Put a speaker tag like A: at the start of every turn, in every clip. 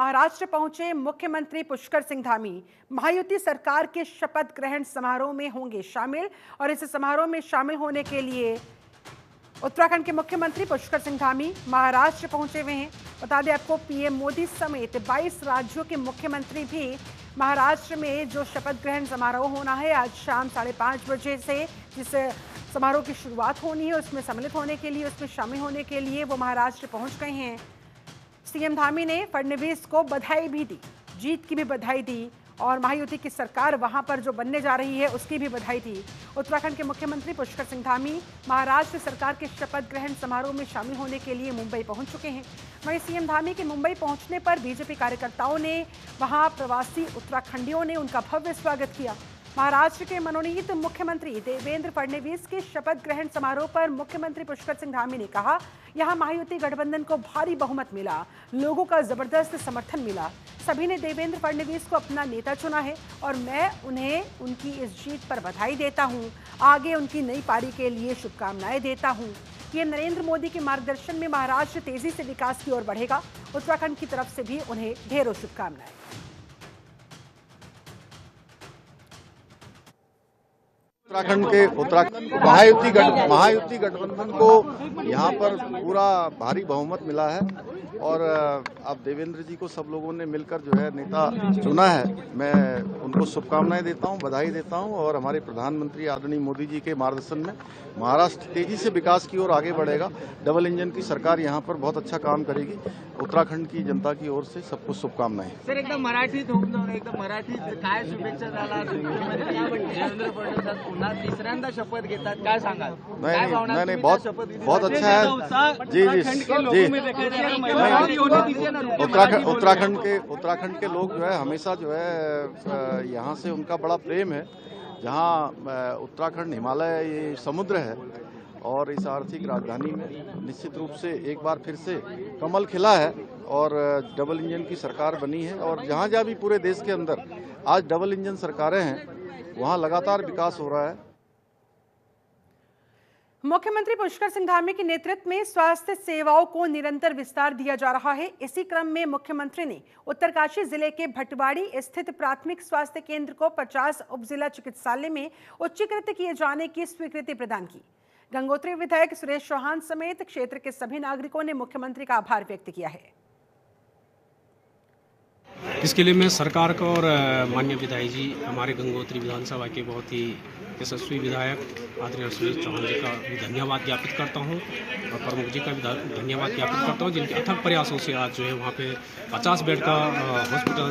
A: महाराष्ट्र पहुंचे मुख्यमंत्री पुष्कर सिंह धामी महायुति सरकार के शपथ ग्रहण समारोह में होंगे शामिल और इस समारोह में शामिल होने के लिए उत्तराखंड के मुख्यमंत्री पुष्कर सिंह धामी महाराष्ट्र पहुंचे हुए हैं। बता दें आपको, पीएम मोदी समेत 22 राज्यों के मुख्यमंत्री भी महाराष्ट्र में जो शपथ ग्रहण समारोह होना है आज शाम 5:30 बजे से, जिस समारोह की शुरुआत होनी है उसमें सम्मिलित होने के लिए, उसमें शामिल होने के लिए वो महाराष्ट्र पहुंच गए हैं। सीएम धामी ने फडणवीस को बधाई भी दी, जीत की भी बधाई दी और महायुति की सरकार वहां पर जो बनने जा रही है उसकी भी बधाई दी। उत्तराखंड के मुख्यमंत्री पुष्कर सिंह धामी महाराष्ट्र सरकार के शपथ ग्रहण समारोह में शामिल होने के लिए मुंबई पहुंच चुके हैं। वहीं सीएम धामी के मुंबई पहुंचने पर बीजेपी कार्यकर्ताओं ने, वहां प्रवासी उत्तराखंडियों ने उनका भव्य स्वागत किया। महाराष्ट्र के मनोनीत मुख्यमंत्री देवेंद्र फडणवीस के शपथ ग्रहण समारोह पर मुख्यमंत्री पुष्कर सिंह धामी ने कहा, यहां महायुति गठबंधन को भारी बहुमत मिला, लोगों का जबरदस्त समर्थन मिला, सभी ने देवेंद्र फडणवीस को अपना नेता चुना है और मैं उन्हें उनकी इस जीत पर बधाई देता हूं, आगे उनकी नई पारी के लिए शुभकामनाएं देता हूं। पीएम नरेंद्र मोदी के मार्गदर्शन में महाराष्ट्र तेजी से विकास की ओर बढ़ेगा। उत्तराखंड की तरफ से भी उन्हें ढेरों शुभकामनाएं।
B: उत्तराखंड के महायुति गठबंधन को यहाँ पर पूरा भारी बहुमत मिला है और अब देवेंद्र जी को सब लोगों ने मिलकर जो है नेता चुना है। मैं उनको शुभकामनाएं देता हूं, बधाई देता हूं और हमारे प्रधानमंत्री आदरणीय मोदी जी के मार्गदर्शन में महाराष्ट्र तेजी से विकास की ओर आगे बढ़ेगा। डबल इंजन की सरकार यहाँ पर बहुत अच्छा काम करेगी। उत्तराखंड की जनता की ओर से सबको शुभकामनाएं।
C: सर, एकदम मराठीत होऊन जाऊन एकदम मराठीत काय शुभेच्छा झाला, देवेंद्र फडणवीस पुन्हा तिसऱ्यांदा शपथ घेतात, काय सांगाल?
B: नहीं, बहुत अच्छा है। जी उत्तराखंड के लोग जो है हमेशा जो है यहाँ से उनका बड़ा प्रेम है। जहाँ उत्तराखंड हिमालय ये समुद्र है और इस आर्थिक राजधानी में निश्चित रूप से एक बार फिर से कमल खिला है और डबल इंजन की सरकार बनी है और जहाँ जहाँ भी पूरे देश के अंदर आज डबल इंजन सरकारें हैं वहाँ लगातार विकास हो रहा है।
A: मुख्यमंत्री पुष्कर सिंह धामी के नेतृत्व में स्वास्थ्य सेवाओं को निरंतर विस्तार दिया जा रहा है। इसी क्रम में मुख्यमंत्री ने उत्तरकाशी जिले के भटवाड़ी स्थित प्राथमिक स्वास्थ्य केंद्र को 50 उप जिला चिकित्सालय में उच्चीकृत किए जाने की स्वीकृति प्रदान की। गंगोत्री विधायक सुरेश चौहान समेत क्षेत्र के सभी नागरिकों ने मुख्यमंत्री का आभार व्यक्त किया है।
D: इसके लिए मैं सरकार को और माननीय विधायक जी, हमारे गंगोत्री विधानसभा के बहुत ही यशस्वी विधायक आदरणीय सुरेश चौहान जी का भी धन्यवाद ज्ञापित करता हूं और प्रमुख जी का भी धन्यवाद ज्ञापित करता हूं, जिनके अथक प्रयासों से आज जो है वहां पे 50 बेड का हॉस्पिटल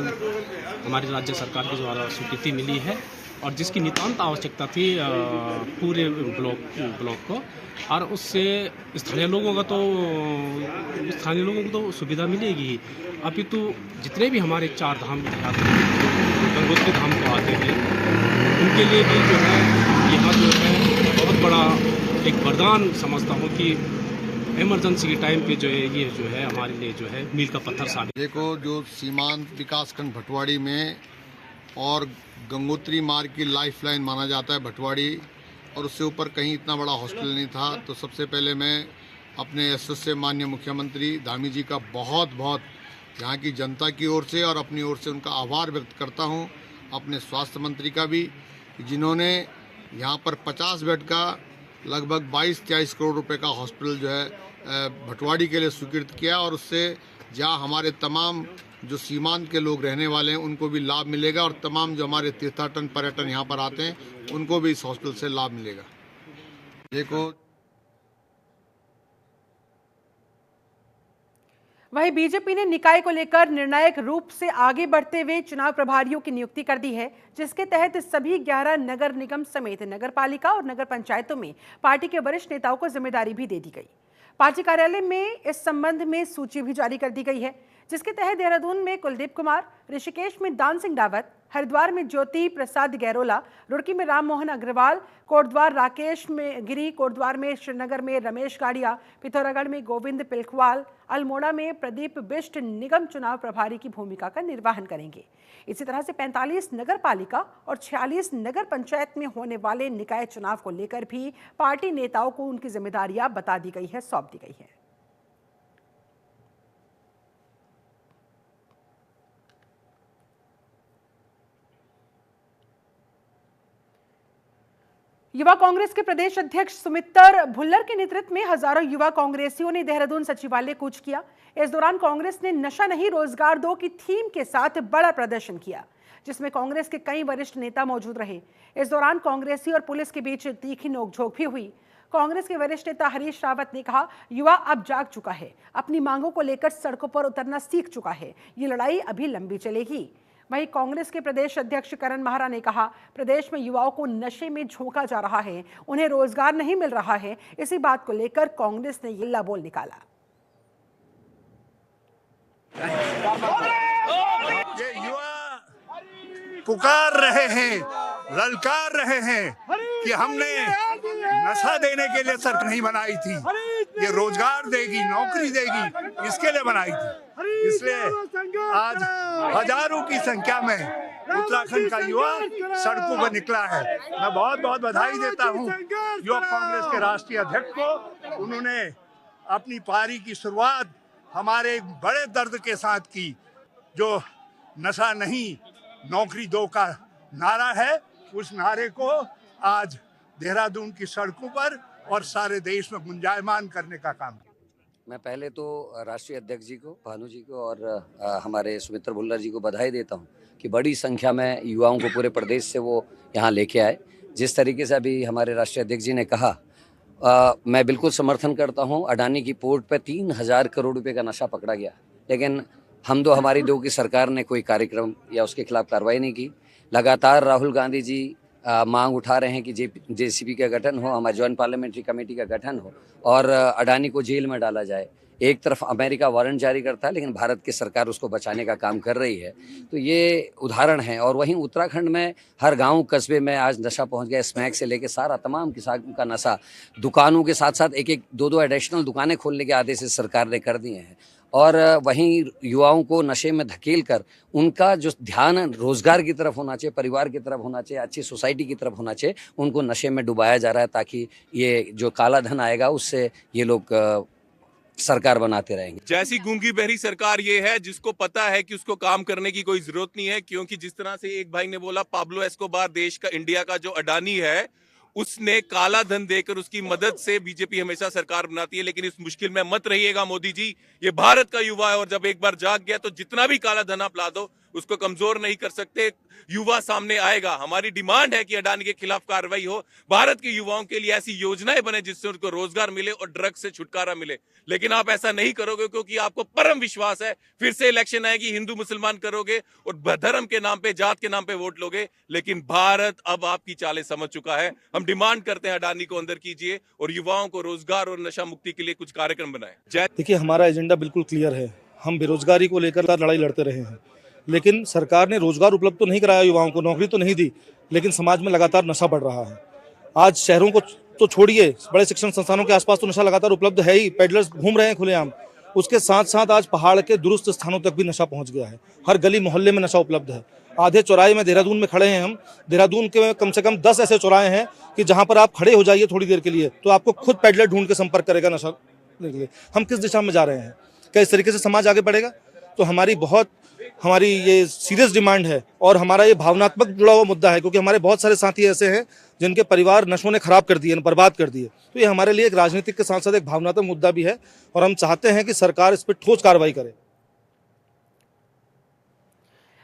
D: हमारी राज्य सरकार के द्वारा स्वीकृति मिली है और जिसकी नितांत आवश्यकता थी पूरे ब्लॉक को। और उससे स्थानीय लोगों को तो सुविधा मिलेगी ही, अपितु जितने भी हमारे 4 धाम गंगोत्री धाम को आते हैं उनके लिए भी जो है यहाँ जो है बहुत बड़ा एक वरदान समझता हूँ कि इमरजेंसी के टाइम पे जो है ये जो है हमारे लिए जो है मील का पत्थर साबित।
E: देखो, जो सीमांत विकासखंड भटवाड़ी में और गंगोत्री मार्ग की लाइफलाइन माना जाता है भटवाड़ी, और उससे ऊपर कहीं इतना बड़ा हॉस्पिटल नहीं था। तो सबसे पहले मैं अपने यशस्वी माननीय मुख्यमंत्री धामी जी का बहुत यहाँ की जनता की ओर से और अपनी ओर से उनका आभार व्यक्त करता हूँ। अपने स्वास्थ्य मंत्री का भी, जिन्होंने यहाँ पर 50 बेड का लगभग 22-23 करोड़ रुपए का हॉस्पिटल जो है भटवाड़ी के लिए स्वीकृत किया और उससे जहाँ हमारे तमाम जो सीमांत के लोग रहने वाले हैं उनको भी लाभ मिलेगा और तमाम जो हमारे तीर्थाटन पर्यटन यहाँ पर आते हैं उनको भी इस हॉस्पिटल से लाभ मिलेगा। देखो,
A: वहीं बीजेपी ने निकाय को लेकर निर्णायक रूप से आगे बढ़ते हुए चुनाव प्रभारियों की नियुक्ति कर दी है, जिसके तहत सभी 11 नगर निगम समेत नगर पालिका और नगर पंचायतों में पार्टी के वरिष्ठ नेताओं को जिम्मेदारी भी दे दी गई। पार्टी कार्यालय में इस संबंध में सूची भी जारी कर दी गई है, जिसके तहत देहरादून में कुलदीप कुमार, ऋषिकेश में दान सिंह रावत, हरिद्वार में ज्योति प्रसाद गैरोला, रुड़की में राम मोहन अग्रवाल, कोटद्वार राकेश में गिरी, कोटद्वार में श्रीनगर में रमेश गाड़िया, पिथौरागढ़ में गोविंद पिलखवाल, अल्मोड़ा में प्रदीप बिष्ट निगम चुनाव प्रभारी की भूमिका का निर्वहन करेंगे। इसी तरह से 45 नगर पालिका और 46 नगर पंचायत में होने वाले निकाय चुनाव को लेकर भी पार्टी नेताओं को उनकी जिम्मेदारियां बता दी गई है, सौंप दी गई है। युवा कांग्रेस के प्रदेश अध्यक्ष सुमित्र भुल्लर के नेतृत्व में हजारों युवा कांग्रेसियों ने देहरादून सचिवालय कूच किया। इस दौरान कांग्रेस ने नशा नहीं रोजगार दो की थीम के साथ बड़ा प्रदर्शन किया, जिसमें कांग्रेस के कई वरिष्ठ नेता मौजूद रहे। इस दौरान कांग्रेसी और पुलिस के बीच तीखी नोकझोंक भी हुई। कांग्रेस के वरिष्ठ नेता हरीश रावत ने कहा, युवा अब जाग चुका है, अपनी मांगों को लेकर सड़कों पर उतरना सीख चुका है, ये लड़ाई अभी लंबी चलेगी। वहीं कांग्रेस के प्रदेश अध्यक्ष करण माहरा ने कहा, प्रदेश में युवाओं को नशे में झोंका जा रहा है, उन्हें रोजगार नहीं मिल रहा है। इसी बात को लेकर कांग्रेस ने ये बोल निकाला।
F: ये युवा पुकार रहे हैं, ललकार रहे हैं कि हमने नशा देने के लिए सड़क नहीं बनाई थी, ये रोजगार देगी, नौकरी देगी, इसके लिए बनाई थी। इसलिए आज हजारों की संख्या में उत्तराखंड का युवा सड़कों पर निकला है। मैं बहुत बहुत बधाई देता हूँ युवा कांग्रेस के राष्ट्रीय अध्यक्ष को। उन्होंने अपनी पारी की शुरुआत हमारे बड़े दर्द के साथ की, जो नशा नहीं नौकरी दो का नारा है, उस नारे को आज देहरादून की सड़कों पर और सारे देश में गुंजायमान करने का काम किया।
G: मैं पहले तो राष्ट्रीय अध्यक्ष जी को, भानु जी को और हमारे सुमित्र भुल्लर जी को बधाई देता हूं कि बड़ी संख्या में युवाओं को पूरे प्रदेश से वो यहां लेके आए। जिस तरीके से अभी हमारे राष्ट्रीय अध्यक्ष जी ने कहा, मैं बिल्कुल समर्थन करता हूं। अडानी की पोर्ट पे 3,000 करोड़ रुपए का नशा पकड़ा गया, लेकिन हमारी दो की सरकार ने कोई कार्यक्रम या उसके खिलाफ कार्रवाई नहीं की। लगातार राहुल गांधी जी मांग उठा रहे हैं कि जेसीबी का गठन हो, हमारी जॉइंट पार्लियामेंट्री कमेटी का गठन हो और अडानी को जेल में डाला जाए। एक तरफ अमेरिका वारंट जारी करता है, लेकिन भारत की सरकार उसको बचाने का काम कर रही है। तो ये उदाहरण है। और वहीं उत्तराखंड में हर गांव कस्बे में आज नशा पहुंच गया। स्मैक से लेकर सारा तमाम किस्म का नशा, दुकानों के साथ साथ एक दो एडिशनल दुकानें खोलने के आदेश सरकार ने कर दिए हैं। और वहीं युवाओं को नशे में धकेल कर उनका जो ध्यान रोजगार की तरफ होना चाहिए, परिवार की तरफ होना चाहिए, अच्छी सोसाइटी की तरफ होना चाहिए, उनको नशे में डुबाया जा रहा है, ताकि ये जो काला धन आएगा उससे ये लोग सरकार बनाते रहेंगे।
H: जैसी गूंगी बहरी सरकार ये है जिसको पता है कि उसको काम करने की कोई जरूरत नहीं है, क्योंकि जिस तरह से एक भाई ने बोला, पाब्लो एस्कोबार देश का, इंडिया का जो अडानी है, उसने काला धन देकर उसकी मदद से बीजेपी हमेशा सरकार बनाती है। लेकिन इस मुश्किल में मत रहिएगा मोदी जी, ये भारत का युवा है और जब एक बार जाग गया तो जितना भी काला धन आप ला दो उसको कमजोर नहीं कर सकते। युवा सामने आएगा। हमारी डिमांड है कि अडानी के खिलाफ कार्रवाई हो, भारत के युवाओं के लिए ऐसी योजनाएं बने जिससे उनको रोजगार मिले और ड्रग्स से छुटकारा मिले। लेकिन आप ऐसा नहीं करोगे क्योंकि आपको परम विश्वास है फिर से इलेक्शन आएगी, हिंदू मुसलमान करोगे और धर्म के नाम पे, जात के नाम पे वोट लोगे। लेकिन भारत अब आपकी चालें समझ चुका है। हम डिमांड करते हैं अडानी को अंदर कीजिए और युवाओं को रोजगार और नशा मुक्ति के लिए कुछ कार्यक्रम बनाए।
I: देखिए, हमारा एजेंडा बिल्कुल क्लियर है। हम बेरोजगारी को लेकर लड़ाई लड़ते रहे हैं, लेकिन सरकार ने रोजगार उपलब्ध तो नहीं कराया, युवाओं को नौकरी तो नहीं दी, लेकिन समाज में लगातार नशा बढ़ रहा है। आज शहरों को तो छोड़िए, बड़े शिक्षण संस्थानों के आसपास तो नशा लगातार उपलब्ध है ही, पेडलर्स घूम रहे हैं खुलेआम। उसके साथ साथ आज पहाड़ के दुरुस्त स्थानों तक भी नशा पहुंच गया है। हर गली मोहल्ले में नशा उपलब्ध है। आधे चौराहे में देहरादून में खड़े हैं हम। देहरादून के कम से कम 10 ऐसे चौराहे हैं कि जहां पर आप खड़े हो जाइए थोड़ी देर के लिए तो आपको खुद पेडलर ढूंढ के संपर्क करेगा नशा लेने के लिए। हम किस दिशा में जा रहे हैं, क्या इस तरीके से समाज आगे बढ़ेगा? तो हमारी ये सीरियस डिमांड है और हमारा ये भावनात्मक जुड़ा हुआ मुद्दा है, क्योंकि हमारे बहुत सारे साथी ऐसे हैं जिनके परिवार नशों ने खराब कर दिए, बर्बाद कर दिए। तो ये हमारे लिए एक राजनीतिक के साथ साथ एक भावनात्मक मुद्दा भी है और हम चाहते हैं कि सरकार इस पर ठोस कार्रवाई करे।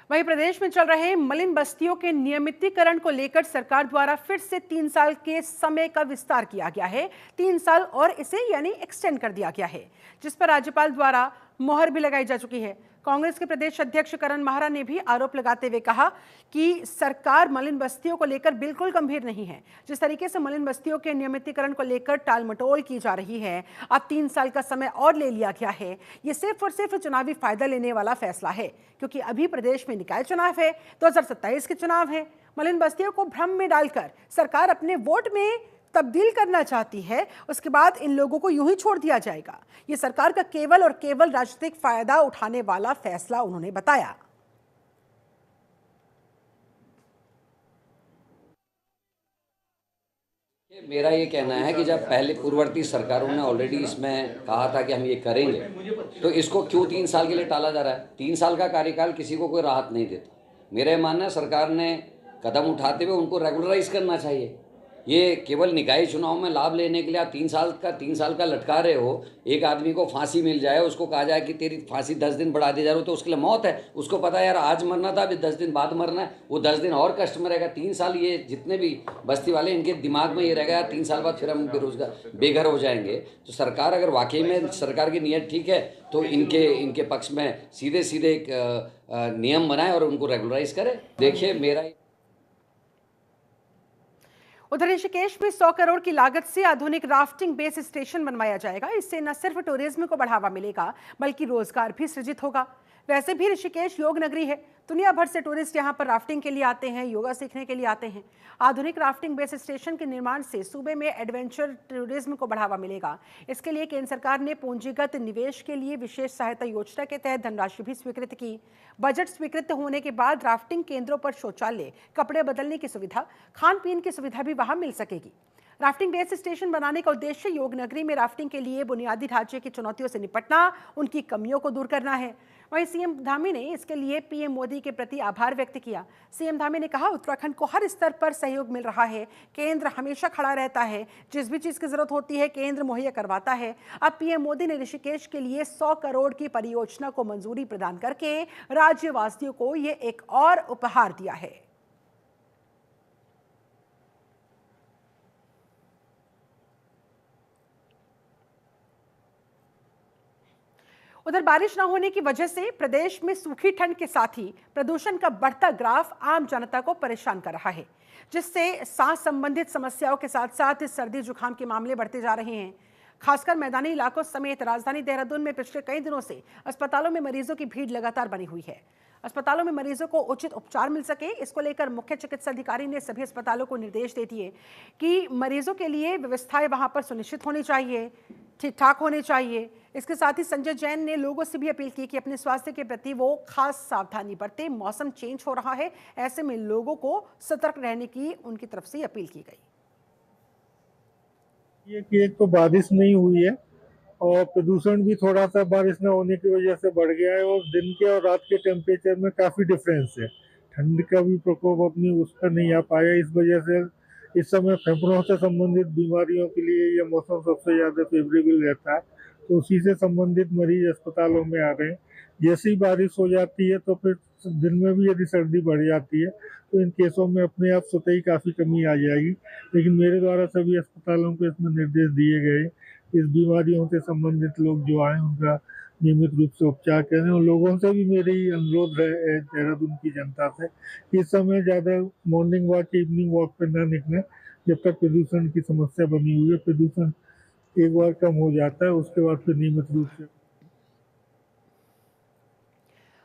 A: वहीं प्रदेश में चल रहे मलिन बस्तियों के नियमितीकरण को लेकर सरकार द्वारा फिर से 3 साल के समय का विस्तार किया गया है। 3 साल और इसे यानी एक्सटेंड कर दिया गया है, जिस पर राज्यपाल द्वारा मोहर भी लगाई जा चुकी है। कांग्रेस के प्रदेश अध्यक्ष करण माहरा ने भी आरोप लगाते हुए कहा कि सरकार मलिन बस्तियों को लेकर बिल्कुल गंभीर नहीं है। जिस तरीके से मलिन बस्तियों के नियमितीकरण को लेकर टालमटोल की जा रही है, अब 3 साल का समय और ले लिया गया है, ये सिर्फ और सिर्फ चुनावी फायदा लेने वाला फैसला है, क्योंकि अभी प्रदेश में निकाय चुनाव है, 2027 के चुनाव है। मलिन बस्तियों को भ्रम में डालकर सरकार अपने वोट में तब्दील करना चाहती है, उसके बाद इन लोगों को यूं ही छोड़ दिया जाएगा। ये सरकार का केवल और केवल राजनीतिक फायदा उठाने वाला फैसला उन्होंने बताया।
G: मेरा ये कहना है कि जब पहले पूर्ववर्ती सरकारों ने ऑलरेडी इसमें कहा था कि हम ये करेंगे, तो इसको क्यों 3 साल के लिए टाला जा रहा है? 3 साल का कार्यकाल किसी को कोई राहत नहीं देता। मेरा मानना है सरकार ने कदम उठाते हुए उनको रेगुलराइज करना चाहिए। ये केवल निकाय चुनाव में लाभ लेने के लिए आप 3 साल का लटका रहे हो। एक आदमी को फांसी मिल जाए, उसको कहा जाए कि तेरी फांसी 10 दिन बढ़ा दी जा रही हो, तो उसके लिए मौत है। उसको पता है यार आज मरना था, अभी 10 दिन बाद मरना है, वो 10 दिन और कष्ट में रहेगा। 3 साल ये जितने भी बस्ती वाले, इनके दिमाग में ये रहेगा यार 3 साल बाद फिर हम बेघर हो जाएंगे। तो सरकार अगर वाकई में सरकार की नीयत ठीक है तो इनके पक्ष में सीधे सीधे एक नियम बनाए और उनको रेगुलराइज करे। देखिए मेरा
A: उधर ऋषिकेश में 100 करोड़ की लागत से आधुनिक राफ्टिंग बेस स्टेशन बनवाया जाएगा। इससे न सिर्फ टूरिज्म को बढ़ावा मिलेगा बल्कि रोजगार भी सृजित होगा। वैसे भी ऋषिकेश योग नगरी है, दुनिया भर से टूरिस्ट यहाँ पर राफ्टिंग के लिए आते हैं, योगा सीखने के लिए आते हैं। आधुनिक राफ्टिंग बेस स्टेशन के निर्माण से सूबे में एडवेंचर टूरिज्म को बढ़ावा मिलेगा। इसके लिए केंद्र सरकार ने पूंजीगत निवेश के लिए विशेष सहायता योजना के तहत धनराशि भी स्वीकृत की। बजट स्वीकृत होने के बाद राफ्टिंग केंद्रों पर शौचालय, कपड़े बदलने की सुविधा, खान पीन की सुविधा भी वहां मिल सकेगी। राफ्टिंग बेस स्टेशन बनाने का उद्देश्य योग नगरी में राफ्टिंग के लिए बुनियादी ढांचे की चुनौतियों से निपटना, उनकी कमियों को दूर करना है। वहीं सीएम धामी ने इसके लिए पीएम मोदी के प्रति आभार व्यक्त किया। सीएम धामी ने कहा, उत्तराखंड को हर स्तर पर सहयोग मिल रहा है, केंद्र हमेशा खड़ा रहता है, जिस भी चीज की जरूरत होती है केंद्र मुहैया करवाता है। अब पीएम मोदी ने ऋषिकेश के लिए 100 करोड़ की परियोजना को मंजूरी प्रदान करके राज्यवासियों को ये एक और उपहार दिया है। उधर बारिश न होने की वजह से प्रदेश में सूखी ठंड के साथ ही प्रदूषण का बढ़ता ग्राफ आम जनता को परेशान कर रहा है, जिससे सांस संबंधित समस्याओं के साथ साथ सर्दी जुकाम के मामले बढ़ते जा रहे हैं। खासकर मैदानी इलाकों समेत राजधानी देहरादून में पिछले कई दिनों से अस्पतालों में मरीजों की भीड़ लगातार बनी हुई है। अस्पतालों में मरीजों को उचित उपचार मिल सके, इसको लेकर मुख्य चिकित्सा अधिकारी ने सभी अस्पतालों को निर्देश दे दिए कि मरीजों के लिए व्यवस्थाएं वहां पर सुनिश्चित होनी चाहिए, ठीक ठाक होनी चाहिए। इसके साथ ही संजय जैन ने लोगों से भी अपील की कि अपने स्वास्थ्य के प्रति वो खास सावधानी बरतें। मौसम चेंज हो रहा है, ऐसे में लोगों को सतर्क रहने की उनकी तरफ से अपील की गई।
J: ये कि एक तो बारिश नहीं हुई है और प्रदूषण भी थोड़ा सा बारिश न होने की वजह से बढ़ गया है और दिन के और रात के टेम्परेचर में काफ़ी डिफरेंस है। ठंड का भी प्रकोप अपनी उस पर नहीं आ पाया। इस वजह से इस समय फेफड़ों से संबंधित बीमारियों के लिए यह मौसम सबसे ज़्यादा फेवरेबल रहता है, तो उसी से संबंधित मरीज अस्पतालों में आ रहे हैं। जैसे ही बारिश हो जाती है तो फिर दिन में भी यदि सर्दी बढ़ जाती है तो इन केसों में अपने आप स्वतः ही काफ़ी कमी आ जाएगी। लेकिन मेरे द्वारा सभी अस्पतालों को इसमें निर्देश दिए गए, इस बीमारियों से संबंधित लोग जो आए उनका नियमित रूप से उपचार करें। और लोगों से भी मेरी अनुरोध है देहरादून की जनता से कि इस समय ज़्यादा मॉर्निंग वॉक इवनिंग वॉक पर न निकलें जब तक प्रदूषण की समस्या बनी हुई है। प्रदूषण एक बार कम हो जाता है, उसके बाद फिर नियमित रूप से।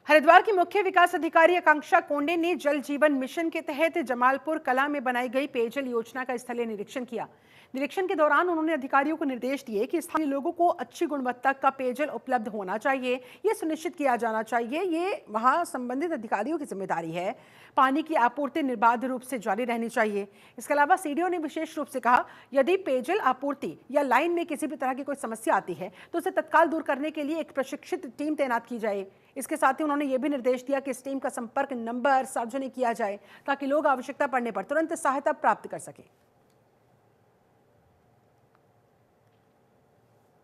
A: हरिद्वार की मुख्य विकास अधिकारी आकांक्षा कोंडे ने जल जीवन मिशन के तहत जमालपुर कला में बनाई गई पेयजल योजना का स्थलीय निरीक्षण किया। निरीक्षण के दौरान उन्होंने अधिकारियों को निर्देश दिए कि स्थानीय लोगों को अच्छी गुणवत्ता का पेयजल उपलब्ध होना चाहिए, ये सुनिश्चित किया जाना चाहिए। ये वहां संबंधित अधिकारियों की जिम्मेदारी है। पानी की आपूर्ति निर्बाध रूप से जारी रहनी चाहिए। इसके अलावा सीडीओ ने विशेष रूप से कहा, यदि पेयजल आपूर्ति या लाइन में किसी भी तरह की कोई समस्या आती है तो उसे तत्काल दूर करने के लिए एक प्रशिक्षित टीम तैनात की जाए। इसके साथ ही उन्होंने ये भी निर्देश दिया कि इस टीम का संपर्क नंबर सार्वजनिक किया जाए ताकि लोग आवश्यकता पड़ने पर तुरंत सहायता प्राप्त कर सकें।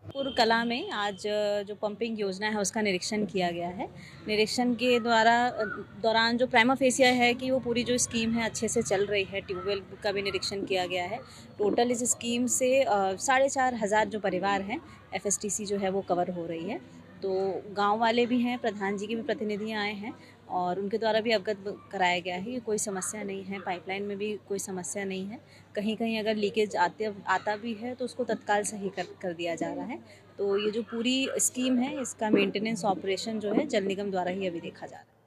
K: पूर्व कला में आज जो पंपिंग योजना है उसका निरीक्षण किया गया है। निरीक्षण के दौरान जो प्राइमा फेसिया है कि वो पूरी जो स्कीम है अच्छे से चल रही है। ट्यूबवेल का भी निरीक्षण किया गया है। टोटल इस स्कीम से 4,500 जो परिवार हैं FSTC जो है वो कवर हो रही है। तो गांव वाले भी हैं, प्रधान जी के भी प्रतिनिधि आए हैं और उनके द्वारा भी अवगत कराया गया है कि कोई समस्या नहीं है, पाइपलाइन में भी कोई समस्या नहीं है। कहीं कहीं अगर लीकेज आता भी है तो उसको तत्काल सही कर दिया जा रहा है। तो ये जो पूरी स्कीम है इसका मेंटेनेंस ऑपरेशन जो है जल निगम द्वारा ही अभी देखा जा रहा है।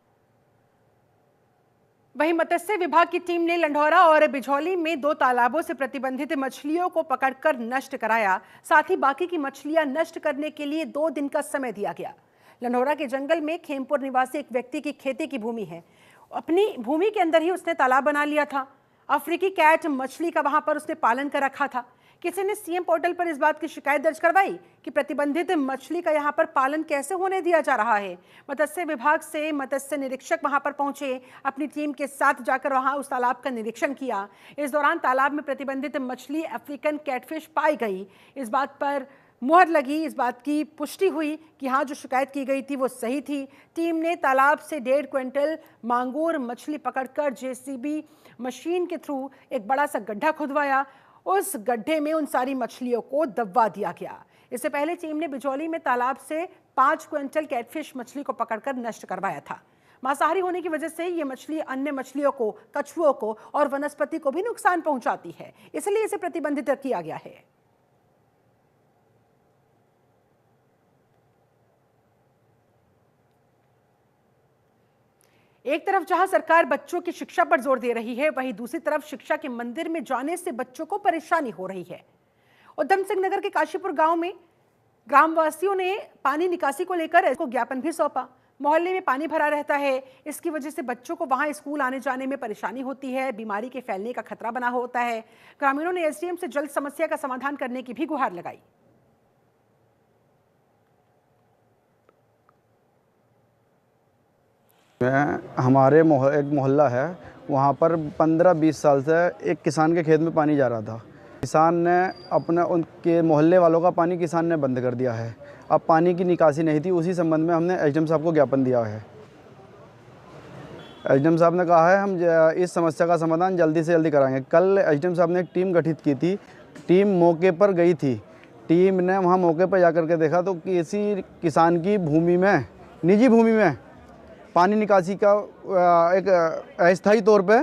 A: वहीं मत्स्य विभाग की टीम ने लंढौरा और बिझौली में 2 तालाबों से प्रतिबंधित मछलियों को पकड़कर नष्ट कराया। साथ ही बाकी की मछलियां नष्ट करने के लिए 2 दिन का समय दिया गया। लंढौरा के जंगल में खेमपुर निवासी एक व्यक्ति की खेती की भूमि है। अपनी भूमि के अंदर ही उसने तालाब बना लिया था। अफ्रीकी कैट मछली का वहां पर उसने पालन कर रखा था। किसी ने सीएम पोर्टल पर इस बात की शिकायत दर्ज करवाई कि प्रतिबंधित मछली का यहां पर पालन कैसे होने दिया जा रहा है। मत्स्य विभाग से मत्स्य निरीक्षक वहां पर पहुंचे, अपनी टीम के साथ जाकर वहां उस तालाब का निरीक्षण किया। इस दौरान तालाब में प्रतिबंधित मछली अफ्रीकन कैटफिश पाई गई। इस बात पर मुहर लगी, इस बात की पुष्टि हुई कि हाँ, जो शिकायत की गई थी वो सही थी। टीम ने तालाब से 1.5 क्विंटल मांगूर मछली पकड़कर जेसीबी मशीन के थ्रू एक बड़ा सा गड्ढा खुदवाया। उस गड्ढे में उन सारी मछलियों को दबवा दिया गया। इससे पहले टीम ने बिजौली में तालाब से 5 क्विंटल कैटफिश मछली को पकड़कर नष्ट करवाया था। मांसाहारी होने की वजह से ये मछली अन्य मछलियों को, कछुओं को और वनस्पति को भी नुकसान पहुंचाती है, इसलिए इसे प्रतिबंधित किया गया है। एक तरफ जहां सरकार बच्चों की शिक्षा पर जोर दे रही है, वहीं दूसरी तरफ शिक्षा के मंदिर में जाने से बच्चों को परेशानी हो रही है। उधम सिंह नगर के काशीपुर गांव में ग्रामवासियों ने पानी निकासी को लेकर इसको ज्ञापन भी सौंपा। मोहल्ले में पानी भरा रहता है, इसकी वजह से बच्चों को वहां स्कूल आने जाने में परेशानी होती है, बीमारी के फैलने का खतरा बना होता है। ग्रामीणों ने एसडीएम से जल्द समस्या का समाधान करने की भी गुहार लगाई।
L: हमारे एक मोहल्ला है, वहाँ पर 15-20 साल से एक किसान के खेत में पानी जा रहा था। किसान ने अपने उनके मोहल्ले वालों का पानी किसान ने बंद कर दिया है। अब पानी की निकासी नहीं थी, उसी संबंध में हमने एसडीएम साहब को ज्ञापन दिया है। एसडीएम साहब ने कहा है हम इस समस्या का समाधान जल्दी से जल्दी कराएंगे। कल एसडीएम साहब ने एक टीम गठित की थी, टीम मौके पर गई थी। टीम ने वहाँ मौके पर जाकर के देखा तो किसी किसान की भूमि में, निजी भूमि में पानी निकासी का एक अस्थायी तौर पे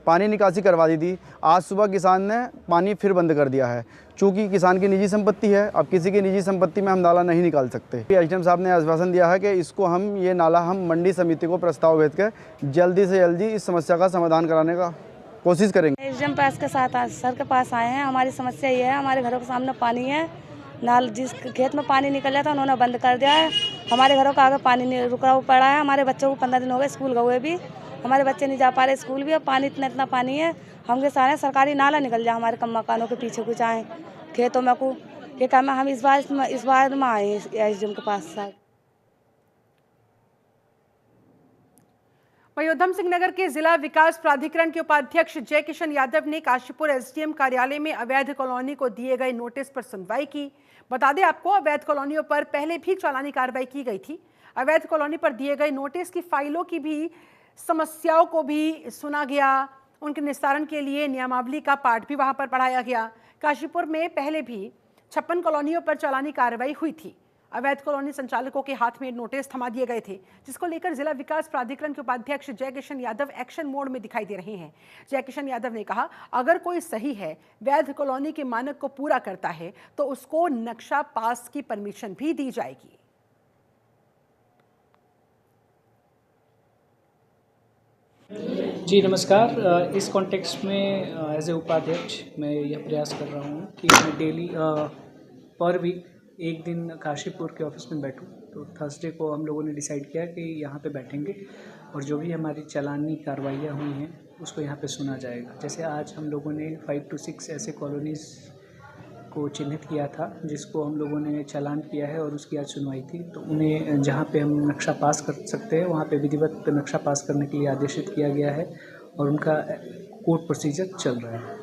L: पानी निकासी करवा दी थी। आज सुबह किसान ने पानी फिर बंद कर दिया है। चूँकि किसान की निजी संपत्ति है, अब किसी की निजी संपत्ति में हम नाला नहीं निकाल सकते। एसडीएम साहब ने आश्वासन दिया है कि इसको ये नाला हम मंडी समिति को प्रस्ताव भेज के जल्दी से जल्दी इस समस्या का समाधान कराने का कोशिश करेंगे।
M: एसडीएम पास के साथ सर के पास आए हैं। हमारी समस्या ये है, हमारे घरों के सामने पानी है, नाल जिस खेत में पानी निकल जाता उन्होंने बंद कर दिया है। हमारे घरों का आगे पानी रुका हुआ पड़ा है। हमारे बच्चों को 15 दिन हो गए स्कूल गए भी, हमारे बच्चे नहीं जा पा रहे स्कूल भी। अब पानी इतना पानी है, हमके सारे सरकारी नाला निकल जाए हमारे कम मकानों के पीछे कुछ आए खेतों में को ये काम हम इस बार में आए एसडीएम के पास साहब।
A: वहीं उधम सिंह नगर के जिला विकास प्राधिकरण के उपाध्यक्ष जय किशन यादव ने काशीपुर एसडीएम कार्यालय में अवैध कॉलोनी को दिए गए नोटिस पर सुनवाई की। बता दें आपको, अवैध कॉलोनियों पर पहले भी चालानी कार्रवाई की गई थी। अवैध कॉलोनी पर दिए गए नोटिस की फाइलों की भी समस्याओं को भी सुना गया। उनके निस्तारण के लिए नियमावली का पाठ भी वहां पर पढ़ाया गया। काशीपुर में पहले भी 56 कॉलोनियों पर चालानी कार्रवाई हुई थी। अवैध कॉलोनी संचालकों के हाथ में नोटिस थमा दिए गए थे, जिसको लेकर जिला विकास प्राधिकरण के उपाध्यक्ष जय किशन यादव एक्शन मोड में दिखाई दे रहे हैं। जय किशन यादव ने कहा, अगर कोई सही है, वैध कॉलोनी के मानक को पूरा करता है, तो उसको नक्शा पास की परमिशन भी दी जाएगी।
N: जी नमस्कार। इस कॉन्टेक्स्ट में एज ए उपाध्यक्ष मैं यह प्रयास कर रहा हूँ कि मैं डेली पर वीक एक दिन काशीपुर के ऑफिस में बैठूं। तो थर्सडे को हम लोगों ने डिसाइड किया कि यहाँ पे बैठेंगे और जो भी हमारी चालानी कार्रवाइयाँ हुई हैं उसको यहाँ पे सुना जाएगा। जैसे आज हम लोगों ने 5 to 6 ऐसे कॉलोनीज़ को चिन्हित किया था जिसको हम लोगों ने चालान किया है और उसकी आज सुनवाई थी। तो उन्हें जहाँ पे हम नक्शा पास कर सकते हैं वहाँ पे विधिवत नक्शा पास करने के लिए आदेशित किया गया है और उनका कोर्ट प्रोसीजर चल रहा है।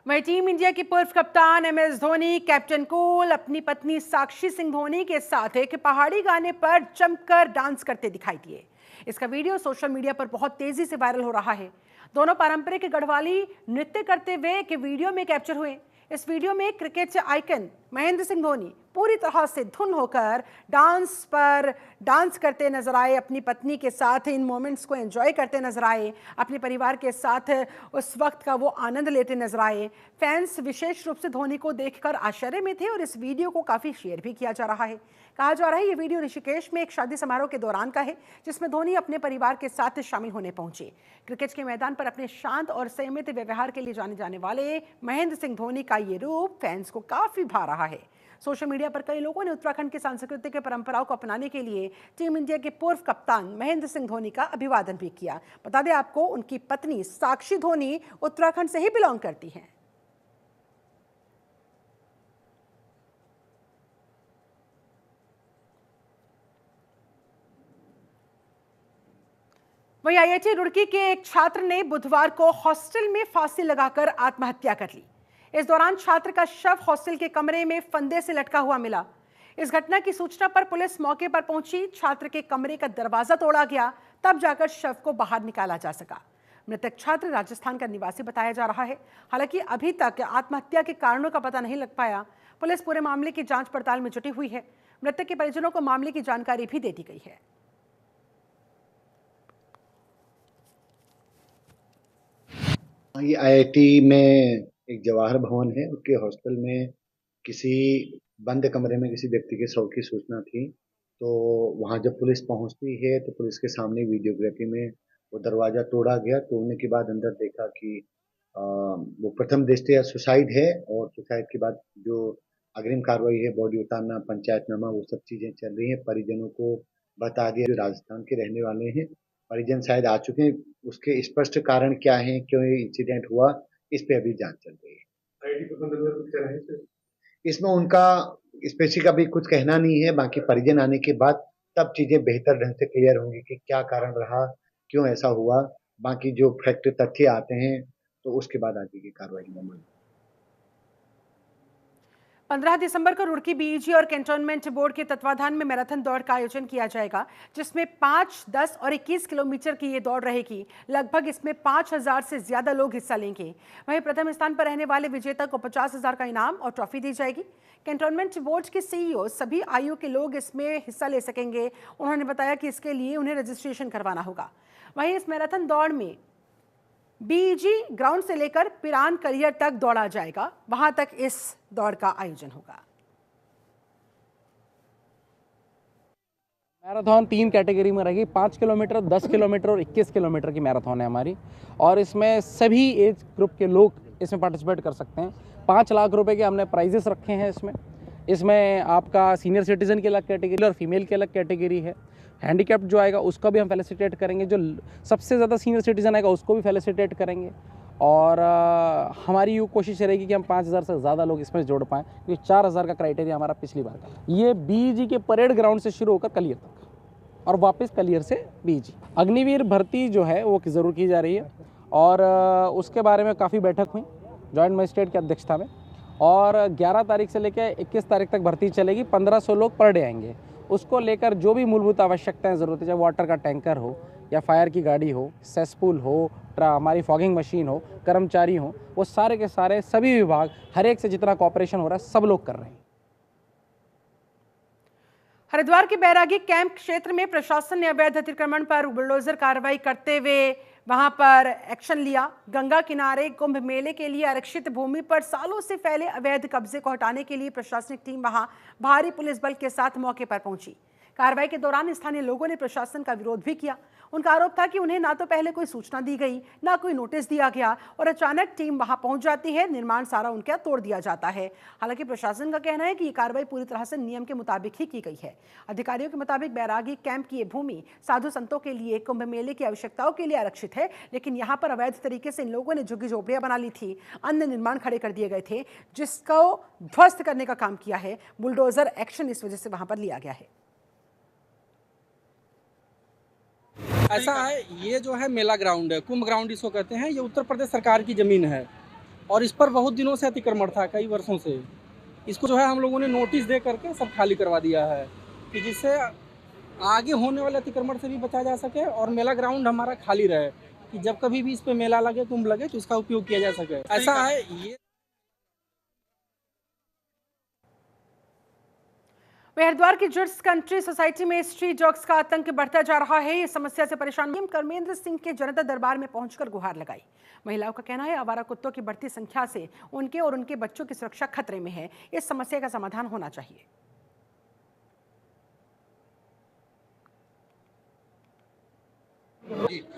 A: वहीं टीम इंडिया के पूर्व कप्तान MS धोनी, कैप्टन कूल अपनी पत्नी साक्षी सिंह धोनी के साथ एक पहाड़ी गाने पर जमकर डांस करते दिखाई दिए। इसका वीडियो सोशल मीडिया पर बहुत तेजी से वायरल हो रहा है। दोनों पारंपरिक गढ़वाली नृत्य करते हुए एक वीडियो में कैप्चर हुए। इस वीडियो में क्रिकेट आइकन महेंद्र सिंह धोनी पूरी तरह से धुन होकर डांस करते नजर आए। अपनी पत्नी के साथ इन मोमेंट्स को एंजॉय करते नजर आए। अपने परिवार के साथ उस वक्त का वो आनंद लेते नजर आए। फैंस विशेष रूप से धोनी को देखकर आश्चर्य में थे और इस वीडियो को काफ़ी शेयर भी किया जा रहा है। कहा जा रहा है ये वीडियो ऋषिकेश में एक शादी समारोह के दौरान का है, जिसमें धोनी अपने परिवार के साथ शामिल होने पहुंचे। क्रिकेट के मैदान पर अपने शांत और संयमित व्यवहार के लिए जाने जाने वाले महेंद्र सिंह धोनी का ये रूप फैंस को काफ़ी भा रहा है। सोशल मीडिया पर कई लोगों ने उत्तराखंड की सांस्कृतिक परंपराओं को अपनाने के लिए टीम इंडिया के पूर्व कप्तान महेंद्र सिंह धोनी का अभिवादन भी किया। बता दें आपको, उनकी पत्नी साक्षी धोनी उत्तराखंड से ही बिलोंग करती हैं। वहीं आईआईटी रुड़की के एक छात्र ने बुधवार को हॉस्टल में फांसी लगाकर आत्महत्या कर ली। इस दौरान छात्र का शव हॉस्टल के कमरे में फंदे से लटका हुआ मिला। इस घटना की सूचना पर पुलिस मौके पर पहुंची। छात्र के कमरे का दरवाजा तोड़ा गया, तब जाकर शव को बाहर निकाला जा सका। मृतक छात्र राजस्थान का निवासी बताया जा रहा है। हालांकि अभी तक आत्महत्या के कारणों का पता नहीं लग पाया। पुलिस पूरे मामले की जांच पड़ताल में जुटी हुई है। मृतक के परिजनों को मामले की जानकारी भी दे दी गई है।
O: ये आईआईटी में एक जवाहर भवन है, उसके हॉस्टल में किसी बंद कमरे में किसी व्यक्ति के शव की सूचना थी। तो वहाँ जब पुलिस पहुँचती है तो पुलिस के सामने वीडियोग्राफी में वो दरवाज़ा तोड़ा गया। तोड़ने के बाद अंदर देखा कि वो प्रथम दृष्टया सुसाइड है, और सुसाइड के बाद जो अग्रिम कार्रवाई है, बॉडी उतारना, पंचायतनामा, वो सब चीज़ें चल रही हैं। परिजनों को बता दिया, जो राजस्थान के रहने वाले हैं, परिजन शायद आ चुके हैं। उसके स्पष्ट कारण क्या है, क्यों ये इंसिडेंट हुआ, इस पे अभी जांच चल रही है। इसमें उनका स्पेसिफिक अभी कुछ कहना नहीं है। बाकी परिजन आने के बाद तब चीजें बेहतर ढंग से क्लियर होंगी कि क्या कारण रहा, क्यों ऐसा हुआ। बाकी जो फैक्ट तथ्य आते हैं तो उसके बाद आगे की कार्रवाई होगी।
A: 15 दिसंबर को रुड़की बीईजी और कैंटोनमेंट बोर्ड के तत्वाधान में मैराथन दौड़ का आयोजन किया जाएगा, जिसमें 5, 10 और 21 किलोमीटर की ये दौड़ रहेगी। लगभग इसमें 5000 से ज्यादा लोग हिस्सा लेंगे। वहीं प्रथम स्थान पर रहने वाले विजेता को 50,000 का इनाम और ट्रॉफी दी जाएगी। कैंटोनमेंट बोर्ड के सीईओ सभी आयु के लोग इसमें हिस्सा ले सकेंगे। उन्होंने बताया कि इसके लिए उन्हें रजिस्ट्रेशन करवाना होगा। वहीं इस मैराथन दौड़ में बीईजी ग्राउंड से लेकर पिरान करियर तक दौड़ा जाएगा, वहां तक इस दौड़ का आयोजन होगा।
P: मैराथन 3 कैटेगरी में रहेगी, 5 किलोमीटर, 10 किलोमीटर और 21 किलोमीटर की मैराथन है हमारी। और इसमें सभी एज ग्रुप के लोग इसमें पार्टिसिपेट कर सकते हैं। 5 लाख रुपए के हमने प्राइजेस रखे हैं इसमें आपका सीनियर सिटीजन की अलग कैटेगरी और फीमेल की अलग कैटेगरी है। हैंडीकैप्ड जो आएगा उसका भी हम फैसिलिटेट करेंगे, जो सबसे ज़्यादा सीनियर सिटीजन आएगा उसको भी फैसिलिटेट करेंगे। और हमारी ये कोशिश रहेगी कि हम 5000 से ज़्यादा लोग इसमें जोड़ पाएँ, क्योंकि 4000 का क्राइटेरिया हमारा पिछली बार का। ये बीईजी के परेड ग्राउंड से शुरू होकर कलियर तक और वापस कलियर से बीईजी। अग्निवीर भर्ती जो है वो ज़रूर की जा रही है, और उसके बारे में काफ़ी बैठक हुई जॉइंट मजिस्ट्रेट की अध्यक्षता में। और 11 तारीख से लेकर 21 तारीख तक भर्ती चलेगी। 1500 लोग पर डे आएंगे। उसको लेकर जो भी मूलभूत आवश्यकताएं ज़रूरत है, चाहे वाटर का टैंकर हो या फायर की गाड़ी हो, सेसपूल हो, हमारी फॉगिंग मशीन हो, कर्मचारी हो, वो सारे के सारे सभी विभाग हर एक से जितना कॉपरेशन हो रहा है सब लोग कर रहे हैं।
A: हरिद्वार के बैरागी कैंप क्षेत्र में प्रशासन ने अवैध अतिक्रमण पर बुलडोजर कार्रवाई करते हुए वहां पर एक्शन लिया। गंगा किनारे कुंभ मेले के लिए आरक्षित भूमि पर सालों से फैले अवैध कब्जे को हटाने के लिए प्रशासनिक टीम वहां भारी पुलिस बल के साथ मौके पर पहुंची। कार्रवाई के दौरान स्थानीय लोगों ने प्रशासन का विरोध भी किया। उनका आरोप था कि उन्हें ना तो पहले कोई सूचना दी गई, ना कोई नोटिस दिया गया, और अचानक टीम वहां पहुंच जाती है, निर्माण सारा उनका तोड़ दिया जाता है। हालांकि प्रशासन का कहना है कि ये कार्रवाई पूरी तरह से नियम के मुताबिक ही की गई है। अधिकारियों के मुताबिक बैरागी कैंप की ये भूमि साधु संतों के लिए कुंभ मेले की आवश्यकताओं के लिए आरक्षित है, लेकिन यहाँ पर अवैध तरीके से इन लोगों ने झुग्गी झोपड़ियां बना ली थी, अन्य निर्माण खड़े कर दिए गए थे, जिसको ध्वस्त करने का काम किया है। बुलडोजर एक्शन इस वजह से वहां पर लिया गया है।
Q: ऐसा है, ये जो है मेला ग्राउंड है, कुंभ ग्राउंड इसको कहते हैं। ये उत्तर प्रदेश सरकार की ज़मीन है और इस पर बहुत दिनों से अतिक्रमण था, कई वर्षों से। इसको जो है हम लोगों ने नोटिस दे करके सब खाली करवा दिया है, कि जिससे आगे होने वाले अतिक्रमण से भी बचा जा सके और मेला ग्राउंड हमारा खाली रहे, कि जब कभी भी इस पर मेला लगे, कुंभ लगे, तो इसका उपयोग किया जा सके। ऐसा है ये।
A: हरिद्वार की जुर्स कंट्री सोसाइटी में स्ट्रीट डॉग्स का आतंक बढ़ता जा रहा है। इस समस्या से परेशान कर्मेंद्र सिंह के जनता दरबार में पहुंचकर गुहार लगाई। महिलाओं का कहना है आवारा कुत्तों की बढ़ती संख्या से उनके और उनके बच्चों की सुरक्षा खतरे में है। इस समस्या का समाधान होना चाहिए।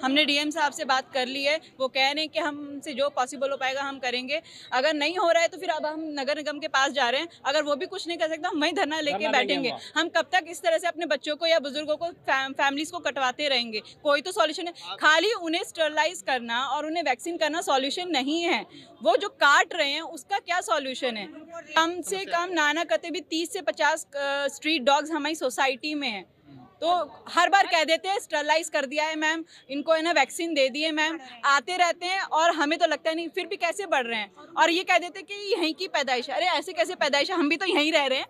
R: हमने डीएम साहब से बात कर ली है, वो कह रहे हैं कि हमसे जो पॉसिबल हो पाएगा हम करेंगे। अगर नहीं हो रहा है तो फिर अब हम नगर निगम के पास जा रहे हैं, अगर वो भी कुछ नहीं कर सकता हम वहीं धरना लेके बैठेंगे। हम कब तक इस तरह से अपने बच्चों को या बुजुर्गों को फैमिलीज को कटवाते रहेंगे? कोई तो सॉल्यूशन है। खाली उन्हें स्टरलाइज करना और उन्हें वैक्सीन करना सॉल्यूशन नहीं है। वो जो काट रहे हैं उसका क्या सॉल्यूशन है? कम से कम नाना कहते भी 30 से 50 स्ट्रीट डॉग्स हमारी सोसाइटी में है। तो हर बार कह देते हैं स्टरलाइज कर दिया है मैम, इनको है ना वैक्सीन दे दिए मैम, आते रहते हैं और हमें तो लगता है नहीं, फिर भी कैसे बढ़ रहे हैं। और ये कह देते हैं कि यहीं की पैदाइश है। अरे ऐसे कैसे पैदाइश है, हम भी तो यहीं रह रहे हैं।